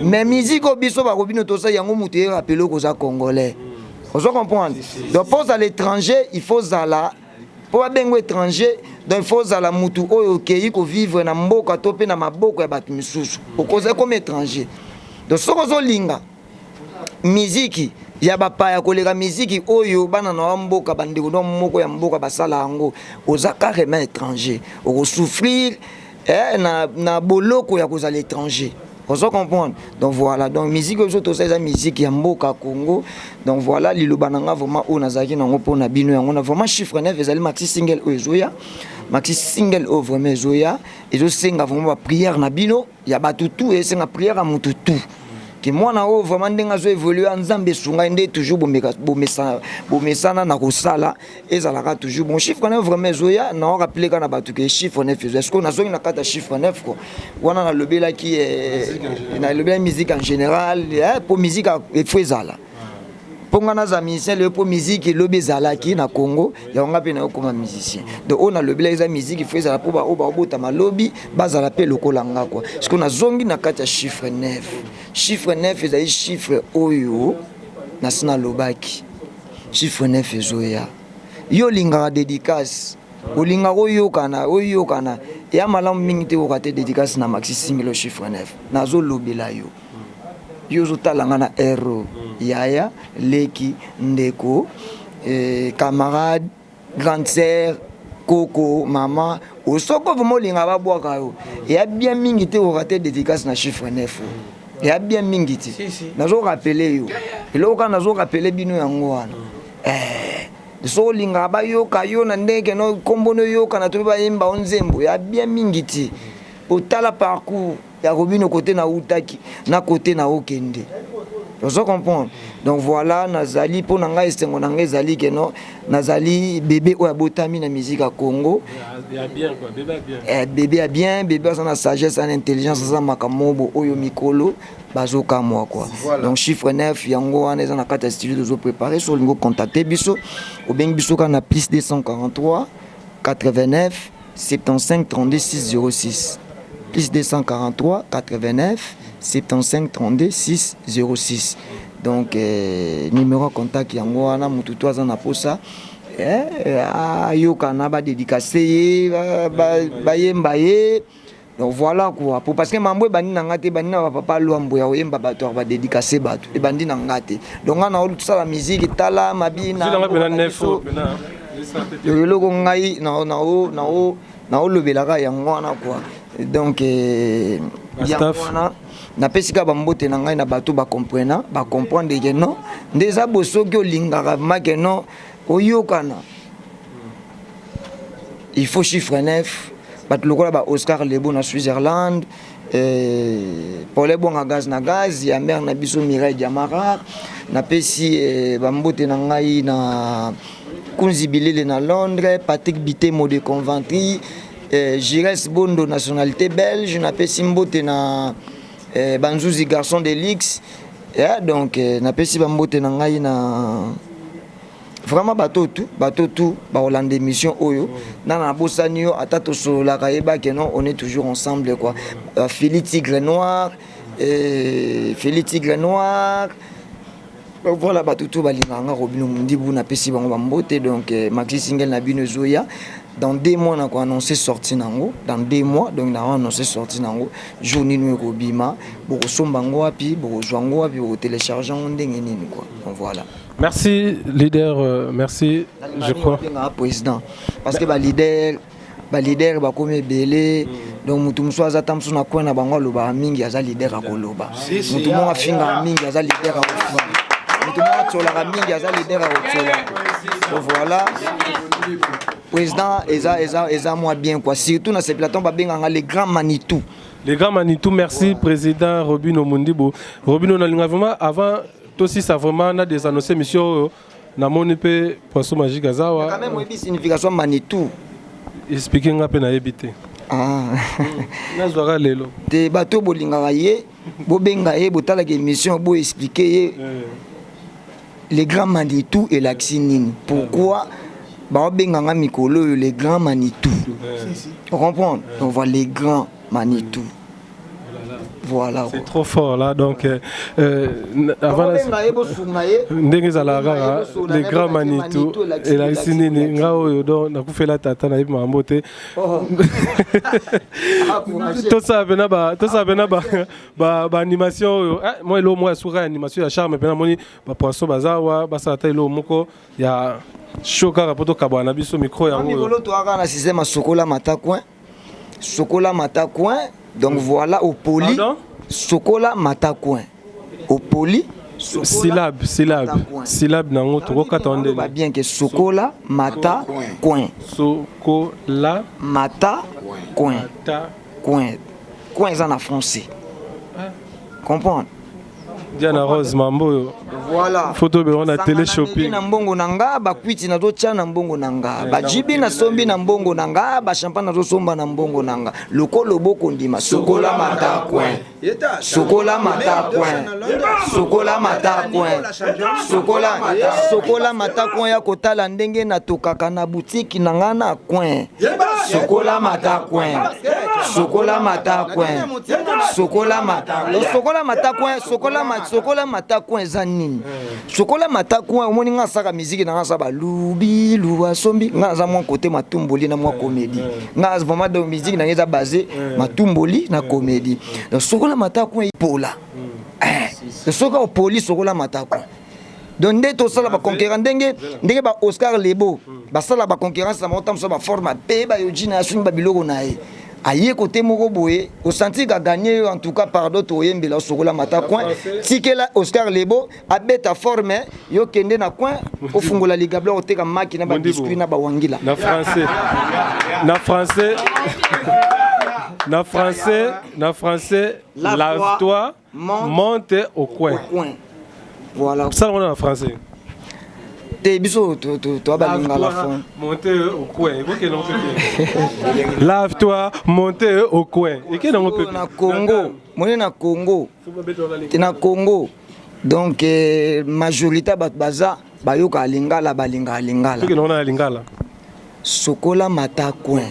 Speaker 1: Mais musique au biso ba robino to ça yango muté rappelle la cause congolais. Vous comprenez? Donc pour à l'étranger, il faut zala pour bengo étranger donc il faut zala mutu oyo kei ko vivre na mboka to pe na maboko ya batu misusu okoza comme étranger donc soko zo linga musique ya bapaya koleka musique oyo bana na mboka bandeko no moko ya mboka basala yango oza carrément étranger oko souffrir na boloko ya kozala étranger. Vous comprenez? Donc voilà, donc musique aujourd'hui c'est la musique ya mboka Congo. Donc voilà, lilobananga vraiment on a zaki nango pona bino yango na vraiment chiffre 9 ezali maxi single ozoya. Maxi single o vraiment zoya et je senga vraiment prière na bino ya batutu et senga prière à mututu. Que moi na o vraiment ndenga zo évoluer nzambe sunga ndé toujours bomesana na kosala ezalaka toujours bon chiffre 9 vraiment zoya na on rappeler kana batu que chiffre 9 est-ce qu'on a zongi na kata chiffre 9 quoi wana na lobela qui est na lobela musique en général pour musique et fezala pour ngana za musicien le pour musique lobi zala ki na Congo ya nga pe na comme musicien donc on a lobela za musique fezala pour ba obota malobi bazala pe lokolanga quoi parce qu'on a zongi na kata chiffre 9 chiffre 9 ezali chiffre oyo na sina lobaki chiffre 9 ezoya yo linga dédicace olinga oyo kana ya malamu mingi te okate dédicace na maxi single chiffre 9 nazo lobela yo zo talanga na ero yaya leki ndeko camarade grande sœur koko mama osoko vraiment linga ba bwaka yo ya bien mingi te okate dédicace na chiffre 9 ya bien mingi te nazo rappeler yo eloko nazo rappeler bino yango wana so linga ba yo kayo na ndenge no kombono yo kana to ba yemba onzembo ya bien mingi te otala parcours ya robino côté na utaki na côté na okende Vous comprenez? Donc voilà, nazali pour nanga estengo nanga ezali que non, nazali bébé ou abotami na musique à Congo.
Speaker 3: Il a bien quoi, bébé a bien.
Speaker 1: Bébé a bien, bébé a sagesse, en intelligence, ça makamobo oyo mikolo bazoka moi quoi. Voilà. Donc chiffre 9 yango wana eza na kata studio de préparer sur lingo contacter biso ou bien biso kana plus 243 89 75 32 606 plus 243 89 75 32 606. Donc numéro de contact yango wana mutu to aza na posa yoka na ba dédicacé ba yemba ye. Donc voilà quoi, pour parce que mambo bandi na ngate bandi na papa luambo ya oyemba bato ba dédicacé bato e bandi na ngate. Donc on a tout ça la musique tala mabina yo loko ngai na o lobelaka yango wana quoi. Donc yango na pesika bambote na ngai na bato ba comprendre que non ndeza bosoki olingaka make non oyokana. Il faut chiffre 9 bat lokola ba Oscar Lebo na Switzerland pour les bons gaz na gaz ya mère na biso Mireille Diamara na pesi bambote na ngai na Kunzi Bilele na Londres, Patrick Bitemo de Conventry, Gires Bondo nationalité belge na pesi mbote na Banzuzi garçon de Lix. Donc na pesi bambote na ngai na vraiment bateau tout ba Hollande émission oyo na bosani yo atato so la kayeba que non on est toujours ensemble quoi. Félix Tigre Noir voilà bateau tout balinganga Robino Mundibu na pesi bango bambote. Donc maxi single na bino zoya dans 2 mois na ko annoncer sorti nango dans 2 mois. Donc na annoncer sorti nango journée no ko bima boko sombango wapi boko zwango wapi boko télécharger ndenge nini quoi. Donc voilà.
Speaker 3: Merci leader, merci je crois
Speaker 1: président parce que leader ba comme belé donc mutu muso azata muso na kwa na bango loba mingi aza leader akoloba mutu mo afinga mingi aza leader akofinga mutu mo atsola mingi aza leader akotsola. Donc voilà président eza moi bien quoi, surtout na ce plateau ba benga les grands Manitou.
Speaker 3: Les grands Manitou, merci président Robino Mundibu. Robino na linga vraiment avant aussi ça vraiment on a des annoncés monsieur na monipe poisson magique azawa
Speaker 1: quand même une signification Manitou
Speaker 3: expliquer ngape na ebité na zwara lelo
Speaker 1: te bato bolinga ye bobenga ye botala ke émission bo expliquer les grands Manitou et l'axinine pourquoi ba benga nga mikolo les grands Manitou on comprend on voit les grands Manitou. Voilà. C'est
Speaker 3: trop fort là donc avant les grands Manitou et la sinini ngao donc na kufela tata na ibma mbote tout ça bena ba animation moi lo moi sur animation ya charme bena moni ba poisson bazawa ba sata lo moko ya choka rapoto kabana biso micro yango
Speaker 1: ngolo to aka na système sokola mata coin. Donc voilà au poli Sokola Matacoin. Au poli syllabe nango to katande ba bien que Sokola Matacoin.
Speaker 3: Sokola
Speaker 1: Matacoin. Coin ça en français. Comprendre?
Speaker 3: Diana Rose Mambo.
Speaker 1: Voilà.
Speaker 3: Photo be on a télé shopping.
Speaker 1: Na mbongo nanga ba kwiti na zocha na mbongo nanga. Ba jibi na sombi na mbongo nanga, ba champagne na zo somba na mbongo nanga. Lokolo boko ndima Sokola Matacoin. Sokola Matacoin. Sokola Matacoin. Sokola Matacoin ya kotala ndenge na tokaka na boutique nanga na coin. Sokola Matacoin. Sokola Matacoin. Sokola Matacoin. Sokola Matacoin zanini. Sokola Matacoin omoni nga saka musique na nga sa ba lubi luwa sombi nga za mon côté matumboli na moi comédie. Nga vraiment de musique na nga basé matumboli na comédie. Donc Sokola Matacoin ipola. Sokola opoli Sokola Matacoin. Donc nde to sala ba conquérant ndenge ba Oscar Lebo ba sala ba concurrence na montam so ba forma pe ba yojina asuni ba biloko na ye. Aïe côté moko boye au senti qu'a gagné en tout cas par d'autres oyembe la Sokola Matacoin tikela Oscar Lebo a beta forme yo kende na coin au fungola ligabla o teka maki na ba biscuit na ba wangila
Speaker 3: na français lave-toi monte au coin
Speaker 1: Voilà.
Speaker 3: Ça, on est en français.
Speaker 1: T'es biso, toi, balingala fond.
Speaker 3: Monter au coin. Lave-toi, monter au coin. Et qui est dans le pays?
Speaker 1: Na Congo. Moi, na Congo. T'es na Congo. Donc, majorité de baza, bayoka lingala, balinga lingala.
Speaker 3: Qui est dans la lingala?
Speaker 1: Sokola mata coin.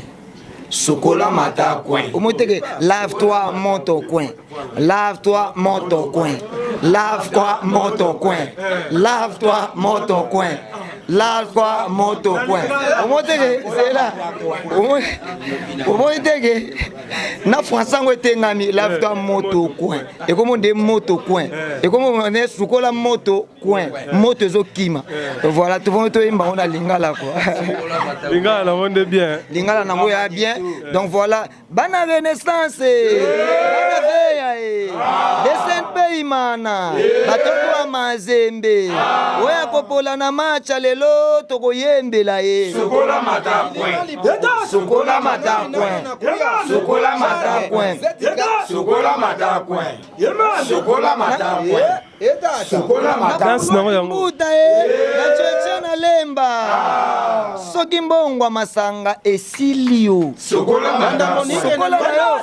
Speaker 1: Sokola mata coin. Au moins, lave-toi, monte au coin. Lave-toi, monte au coin. Lave-toi, monte au coin. Lave-toi, monte au coin. Lave-toi, monte au coin. Au moins, c'est là. Au moins, na français, on est ngami. Lave-toi, monte au coin. Et comme on dit monte au coin. Et comme on est sokola monte au coin. Monte zo kima. Voilà, tout le monde on a lingala quoi.
Speaker 3: Lingala, on est bien.
Speaker 1: Lingala, on est bien. Donc voilà, bonne renaissance, bonne veille, descend pays mana, batoko mazembe, oya kopola na macha lelo toko yembe la ye. Sokola mata point, sokola mata point, sokola mata point, sokola mata point, sokola mata point. Danse na yango na cheche na lemba soki mbongwa masanga esilio sokola na yo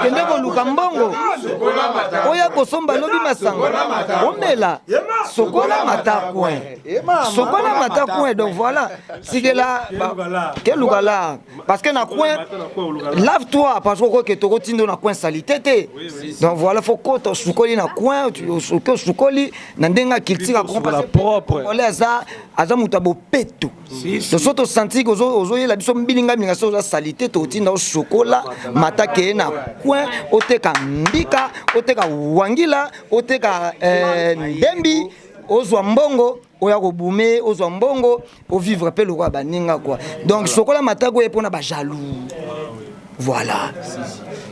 Speaker 1: kende koluka mbongo oya kosomba lobi masanga omela sokola matakwe sokola matakwe. Donc voilà sikela keluka la parce que na coin lave-toi parce que toko tindo na coin salité te. Donc voilà faut que sukoli na coin sukoli na ndenga kiltika
Speaker 3: la propre
Speaker 1: ole aza muta bo peto so soto senti ozo yela biso mbilinga minga so za salité to tinda o sokola matake na coin oteka mbika oteka wangila oteka ndembi ozwa mbongo oya kobume ozwa mbongo o vivre pe le roi baninga quoi. Donc sokola matako e pona ba jaloux. Voilà.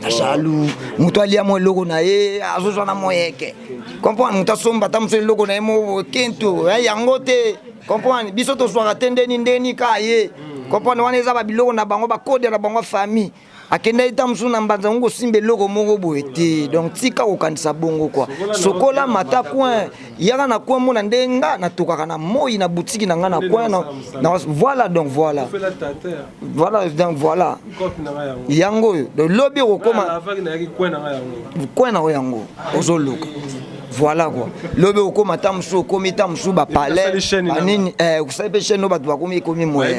Speaker 1: Na jaloux. Muto alia mo logo na ye azozwa na moyeke. Comprendre muta somba tamso logo na mo kento yango te. Comprendre biso to swara tendeni ndeni ka ye. Comprendre wana eza ba biloko na bango ba code na bango famille. Akenda itamsu na mbanza ngo simbe logo moko boete. Donc tika okanisa bongo quoi. Sokola mata coin yaka na coin mona ndenga na tokaka na moi na boutique na nga na coin na voilà donc voilà. Voilà donc voilà. Yango de lobby okoma coin na yango ozoluka. Voilà quoi. Lobe okoma tamsu komi tamsu ba palais anini kusabe cheno ba twa komi komi moya.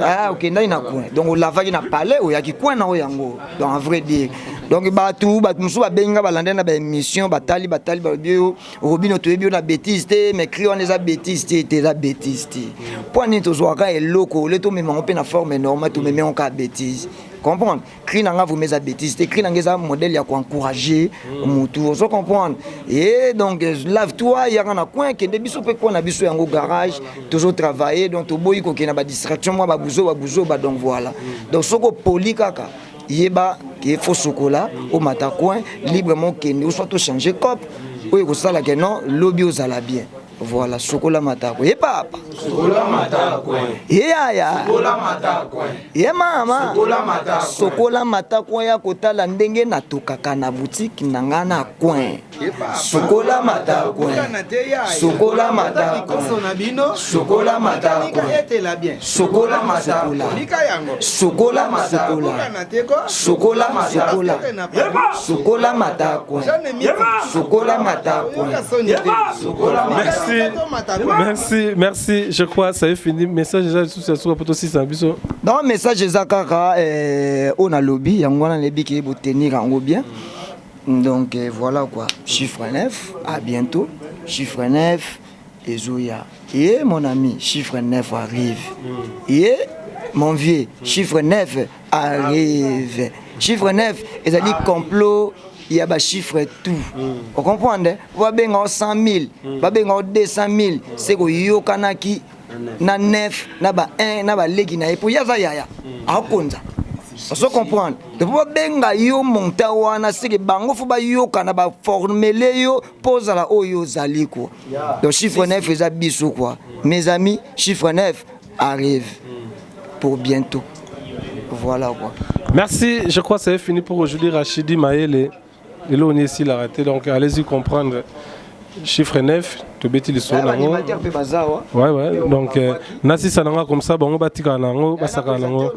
Speaker 1: Ah OK na coin. Donc lavaki na palais oyaki coin na yango. Donc en vrai dire. Donc batou musu ba benga balanda na ba émission batali ba bio robino to bio na bêtise te mais cri on les a bêtise te la bêtise te. Point ni to zoaka eloko le to mema pe na forme normale to mema on ka bêtise. Comprendre cri nanga vous mes bêtises te cri nanga za modèle ya ko encourager mutu on comprendre et donc lave-toi ya na coin que de biso pe ko na biso yango garage toujours travailler donc to boyi ko ke na ba distraction moi ba buzo ba donc voilà donc soko poli kaka yeba qui faut sokola au mata coin librement kende ou soit to changer cop ou ko sala que non lobby aux ala bien. Voilà, sokola matako. Et papa. Sokola matako. Et aya. Sokola matako. Et mama. Sokola matako. Sokola matako ya kotala ndenge na tokaka na boutique nanga na coin. Sokola matako. Sokola matako. Sokola matako. Sokola matako. Sokola matako. Sokola matako. Sokola matako. Sokola matako. Sokola matako. Merci.
Speaker 3: Je crois que ça est fini. Message déjà sur pour aussi ça biso.
Speaker 1: Dans message ezakaka on a lobby yangwana lebi qui est tenir en bien. Donc voilà quoi. Chiffre 9, à bientôt. Chiffre 9 Ezoya. Et mon ami, chiffre 9 arrive. Et mon vieux, chiffre 9 arrive. Chiffre 9, ils ont dit complot. Il y a des chiffres tout. Vous comprenez? Vous avez 100 000, vous avez 200 000. C'est que vous avez na 9, na 1, na legi na epo yaza yaya. Akonza. Vous comprenez? Vous avez yo monta wana c'est que bango faut ba yo kana ba formuler yo pose la oyo zali quoi. Donc chiffre 9 est biso quoi. Mes amis, chiffre 9 arrive pour bientôt. Voilà quoi.
Speaker 3: Merci, je crois que c'est fini pour aujourd'hui. Rachidi Maëlle. Et là on est ici l'arrêté, donc allez-y comprendre. chiffre 9 tobeti lisolo nango ouais donc nasi sananga comme ça bango batika nango basaka nango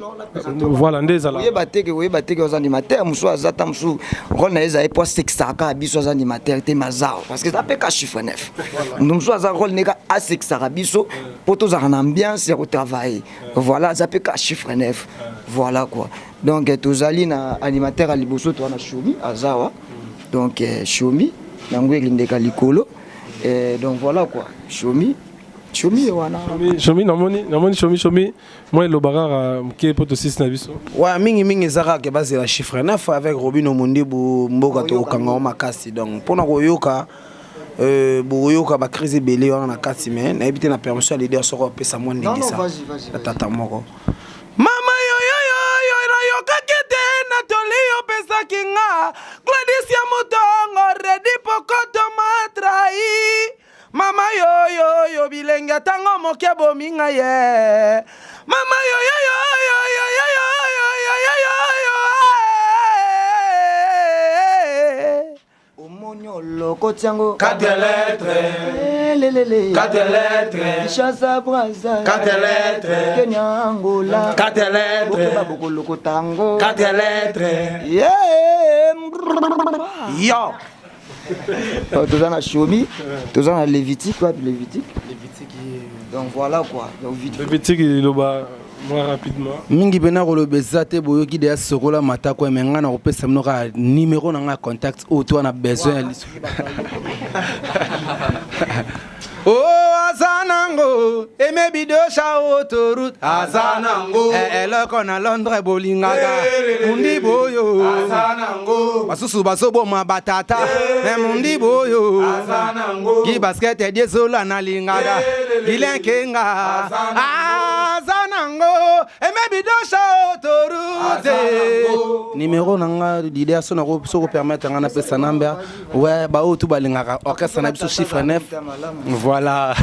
Speaker 3: voilà ndeza la
Speaker 1: oui bateke aux animateurs muso azata muso rôle na eza pour sexaka biso aux animateurs te mazao parce que ça peut ka chiffre 9 muso azata rôle neka a sexaka biso pour tous en ambiance et au travail voilà ça peut ka chiffre 9 voilà quoi donc tozali na animateur à liboso to na Choumi azawa donc Choumi nango elindeka likolo donc voilà quoi Choumi wana
Speaker 3: Choumi namoni Choumi moi le bagarre qui poto 6 na biso
Speaker 5: ouais mingi zaka ke base la chiffre 9 avec Robino Mondibu mboka to kanga makasi donc pona koyoka boyoka ba crise belé wana na kati mais na ebité na permission leader soko pesa mo ndingi ça tata moko mama yo na yoka kete na tolio pesa kinga Gladys ya mutongo ready pokoto matrai mama yo bilenga tango moke bominga ye mama yo
Speaker 1: omonyo loko tiango
Speaker 5: 4 lettres 4 lettres
Speaker 1: Chasa Braza
Speaker 5: 4 lettres
Speaker 1: Kenya Angola
Speaker 5: 4 lettres
Speaker 1: baboko loko tango
Speaker 5: 4 lettres
Speaker 1: yo tous en a Choumi tous en a Lévitique quoi Lévitique donc voilà quoi
Speaker 3: Lévitique il loba moi rapidement
Speaker 5: mingi bena ko lobeza te boyoki de sokola mata ko menga na kopesa mnoka numéro na nga contact o to na besoin oh azanango eme bidosha autoroute azanango eloko na Londres bolingaga mundi boyo azanango basusu basobo ma batata mundi boyo azanango ki basket ediezola na lingaga gilenkenga azanango eme bidosha autoroute numéro nanga d'idée so na ko permettre nga na pesa number ouais ba o tu balingaka orchestre na biso chiffre 9 voilà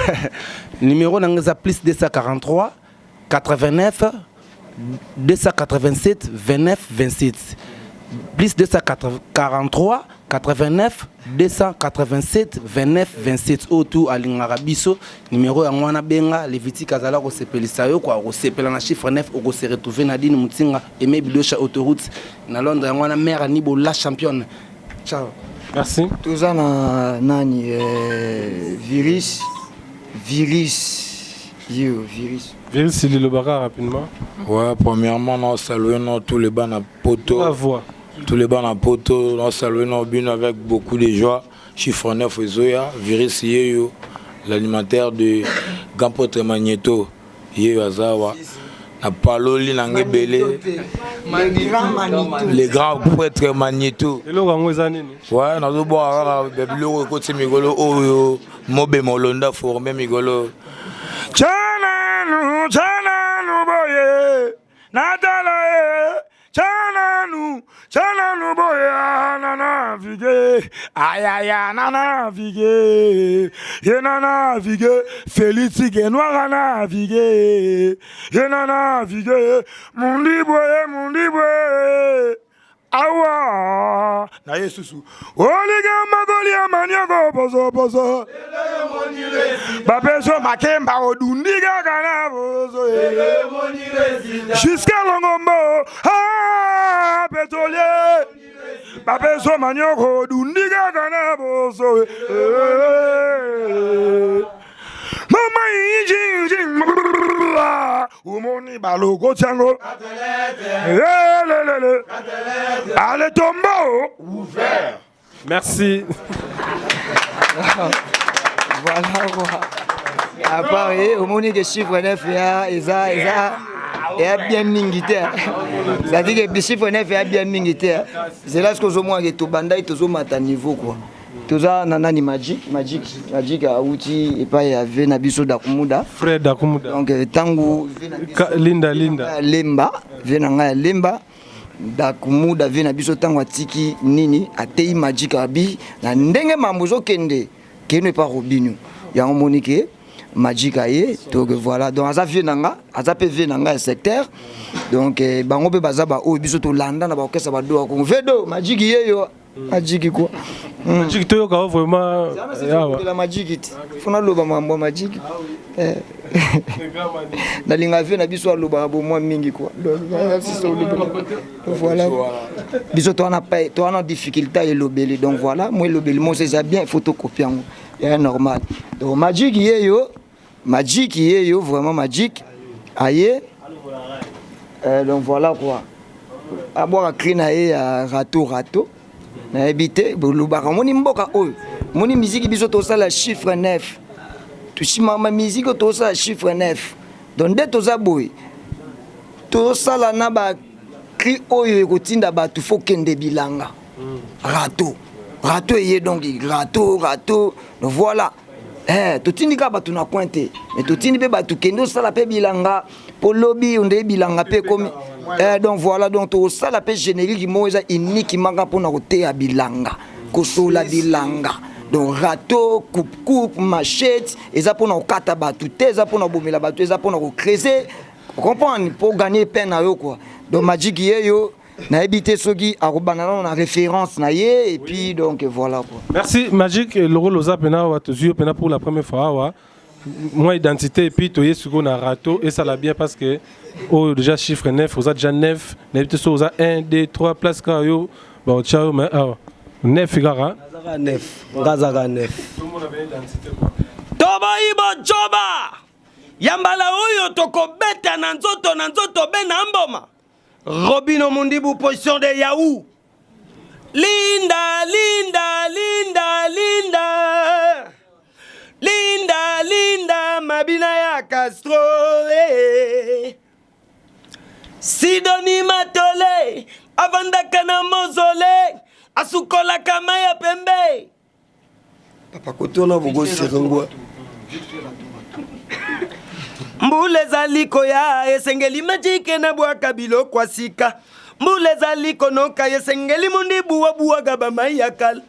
Speaker 5: numéro nanga plus 243 89 287 29 27 plus 243 89 287 29 27 autour alingaka biso numéro ya ngwana benga Lévitique azala ko sepelisa yo kwa ko sepela na chiffre 9 o ko se retrouver na dine mutinga Aimé Bidosha autoroute na Londres ya ngwana mère Nibo la championne ciao
Speaker 3: merci
Speaker 1: tuza na nani virus
Speaker 3: il le bagarre rapidement
Speaker 6: ouais premièrement on salue tous les bancs à poto
Speaker 3: la voix
Speaker 6: tous les bancs à poto on salue nos bins avec beaucoup de joie chiffre 9 Zoya virus yeyo l'animateur de Gampotre Magneto yeyo azawa na paloli nangebele les grands prêtres Magneto ouais na zo boara bebilo ko timigolo oyo mobe molonda formé migolo
Speaker 4: chana nu boye nadala chana nu boye na naviguer ayaya na naviguer ye na naviguer Félicité noir na naviguer ye na naviguer mundi boye awa na Yesusu oliga magolia maniago pozo babeso makemba odundiga kana bozo jusqu'à Longombo pétrolier babeso maniago odundiga kana bozo mama inji umoni baloko tiango allez tombeau ouvert
Speaker 3: merci
Speaker 1: voilà quoi à part umoni que chiffre 9 et bien mingité ça dit que chiffre 9 est bien mingité c'est là ce que je moi que tout bandai tout mata niveau quoi toza nanani magic a outil et pas ya vena biso dakumuda
Speaker 3: frère dakumuda
Speaker 1: donc tangu
Speaker 3: linda
Speaker 1: lemba vena nga lemba dakumuda vena biso tangu atiki nini atei magic abi na ndenge mambuzo kende pa Robinho ya monique magic aye donc voilà donc aza venanga aza pe venanga secteur donc bango pe bazaba o biso to landa na ba okesa ba do ko vedo magic yeyo Magic quoi.
Speaker 3: Magic to yoka vraiment.
Speaker 1: La magic. Fona loba mambo magic. Na linga vie na biso loba bo moi mingi quoi. Voilà. Biso to na difficulté et lobeli donc voilà, moi lobeli moi c'est bien photocopier en. C'est normal. Donc magic yeyo vraiment magic. Aïe. Donc voilà quoi. À boire à criner à rato. Na habité bolubaka moni mboka oyo. Moni musique biso to ça la chiffre 9. Tu ma musique to ça chiffre 9. Donc dès to za boy. To ça la na ba cri oyo ekotinda ba tu faut kende bilanga. Rato yé donc rato. Donc voilà. Totindi ka ba tu na pointé. Mais totindi be ba tu kendo ça la pe bilanga. Pour lobby on de bilanga pe comme donc voilà donc tout ça la paix générique moza unique manga pour na côté à bilanga kosola bilanga donc râteau coupe machette et ça pour na kata batu te ça pour na bomela batu ça pour na creuser comprendre pour gagner peine à eux quoi donc magic yo na habité soki a robana na référence na yé et puis donc voilà quoi.
Speaker 3: Merci Magic Loro Loza pena wa tozio pena pour la première fois wa moi identité et puis toyé sur na râteau et ça l'a bien parce que oh déjà chiffre 9 vous êtes déjà 9 n'habitez sur vous 1 2 3 place ka yo bon ciao mais 9 figara
Speaker 5: 9 ngazaka 9
Speaker 3: tout le monde avait identité
Speaker 7: toba ibo joba yambala oyo tokobeta na nzoto be na mboma Robino Mundibu position de Yahoo Linda mabina ya Castro Sidoni Matole avandaka na mozole asukola kama ya pembe
Speaker 5: papa kotona bogo serengwa
Speaker 7: mbule zaliko ya esengeli majike na bwaka biloko asika mbule zaliko noka esengeli mundibu wa buwaga bamai yakal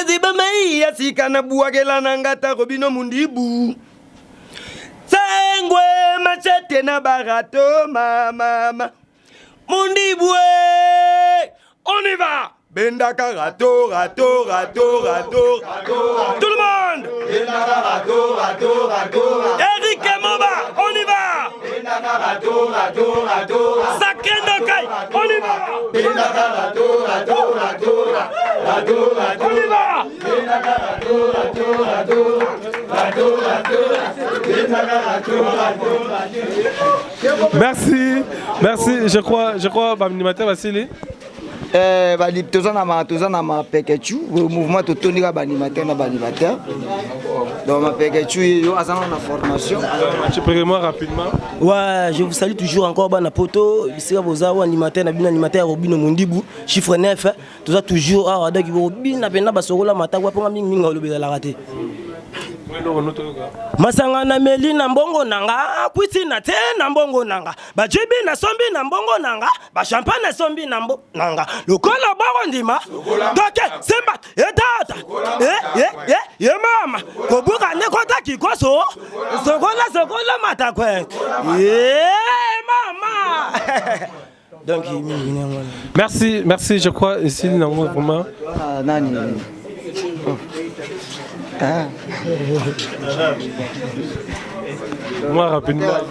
Speaker 7: eziba mai asika na buwagela na ngata Robino Mundibu sengwe machete na barato mama Mundibu on y va Bendaka rato tout le monde Eric Moba on y va Sacré Nokai on y va on y va
Speaker 3: Merci je crois Baminimateur Vassili
Speaker 1: toza na ma pekechu mouvement totonika banimateur na banimateur donc ma pekechu yo azana na formation
Speaker 3: tu peux moi rapidement
Speaker 7: ouais je vous salue toujours encore bana poto bisika bozawa animateur na bino animateur Robino Mundibu chiffre 9 toza toujours ah donc bina pena basokola matagwa ponga mingi olobela la raté masanga na meli na mbongo nanga kwiti na te na mbongo nanga bajibi na sombi na mbongo nanga ba champagne na sombi na mbongo nanga lokola bako ndima toke semba etata ye mama kobuka ne kota kikoso sokola matakwe mama donc
Speaker 3: merci je crois ici vraiment
Speaker 1: nani
Speaker 3: moi rapidement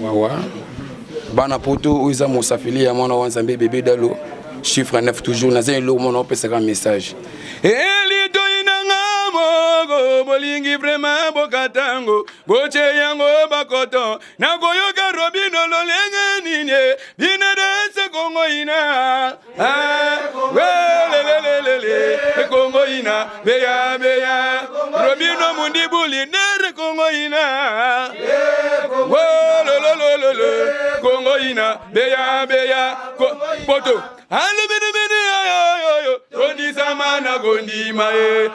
Speaker 8: wawa bana poto oiza mosafili ya mwana wanzambe bébé dalo chiffre 9 toujours naza elo mona opesaka message elito inanga mogo bolingi vraiment bokatango boche yango bakoto nakoyoka Robino lolenge nine binedese kongo ina welelelele kongo ina beya Robino Mundibu linere kongo ina wololololo kongo ina beya poto alebede yo tondi samana gondi mae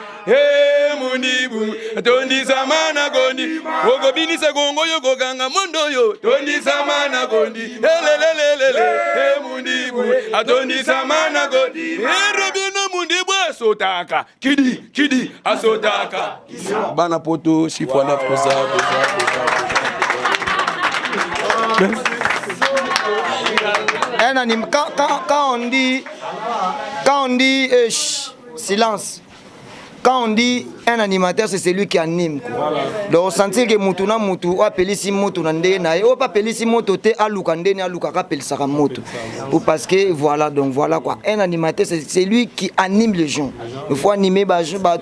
Speaker 8: Mundibu tondi samana gondi ogobini se gongo yo goganga mondo yo tondi samana gondi lelelelele Mundibu tondi samana gondi Robino Mundibu asotaka kidi asotaka bana poto chiffre 9 koza
Speaker 1: Quand on dit silence, quand on dit un animateur, c'est celui qui anime. Voilà. Donc, sentir que Moutuna Moutou, ou appelisi Moutou Nandé, ou pas appelisi Moutou, Aluka Aluka, appelle Sarah Moutou. Ou parce que, voilà, donc voilà quoi. Un animateur, c'est lui qui anime les gens. Il faut animer,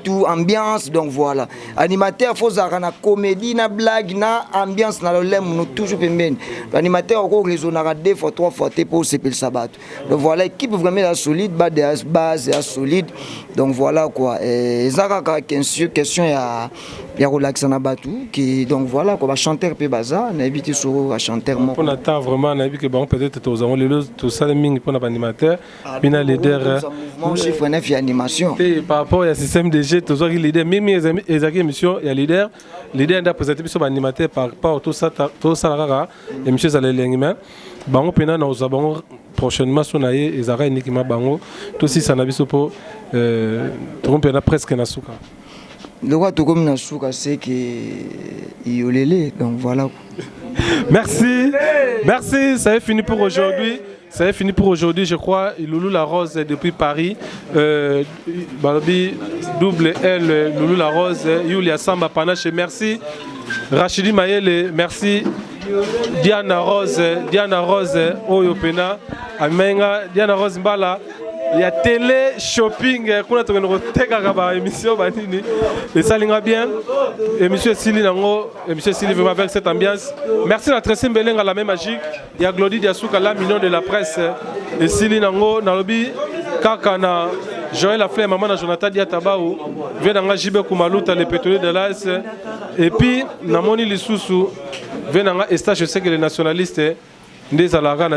Speaker 1: tout, ambiance, donc voilà. Animateur, il faut avoir une comédie, une blague, une ambiance, nous toujours bien. L'animateur, il faut raisonner 2 fois, 3 fois, pour se faire ça. Donc voilà, l'équipe vraiment solide, base solide. Donc voilà quoi. Question il y a relaxé na batu qui donc voilà quoi chanteur pe baza na habité sur chanteur mon
Speaker 3: on attend vraiment na habité que bon peut-être tous avons les tout ça ming pour animateur bina leader
Speaker 1: mon chiffre 9 animation
Speaker 3: et par rapport à système de jeu tous les leader même les émissions il y a leader da présenter sur animateur par rapport tout ça rara émission ça les lengima bango pena na uzabongo prochainement sonaye ezara uniquement bango tout si ça na biso pour tromper na presque na suka.
Speaker 1: Le roi tout comme Nasuka c'est que Yolele donc voilà.
Speaker 3: Merci, ça est fini pour aujourd'hui. Je crois. Loulou la Rose depuis Paris. Barbie double L Loulou la Rose. Yulia Samba Panache. Merci. Rachidi Mayele. Merci. Diana Rose. Oyopena. Amenga. Diana Rose Mbala. Il y a télé shopping qu'on a trouvé une émission et ça l'ira bien et monsieur Sili vraiment avec cette ambiance. Merci à Tracy Mbeleng à la même magique. Il y a Glody Diasuka la million de la presse et Sili Nango dans le lobby Kakana Joël Aflé maman de Jonathan Diatabaou vient dans Jibe Kumaluta les pétroliers de l'AS et puis Namoni Lisusu vient dans Estache, je sais que les nationalistes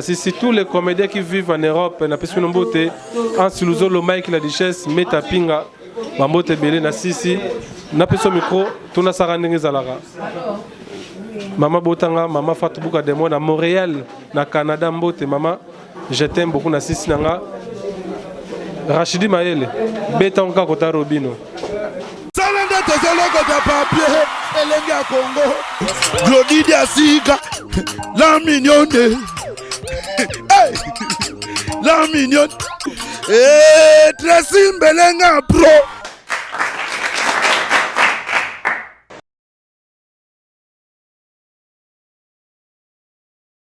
Speaker 3: si tous les comédiens qui vivent en Europe na pesu nombote en Siluzolo Mike la Duchesse Meta Pinga Mambote Belé na Sisi na peso micro tuna sarandenge zalaka Maman Botanga Maman Fatou Bouka Demo na Montréal na Canada mbote maman je t'aime beaucoup na Sisi nanga Rachidi Mayele beta onka kota Robino
Speaker 4: Salanda tozoloko ta papier elenge ya Congo Glody Diasuka la mignonne hey! La mignonne Tracy Mbeleng pro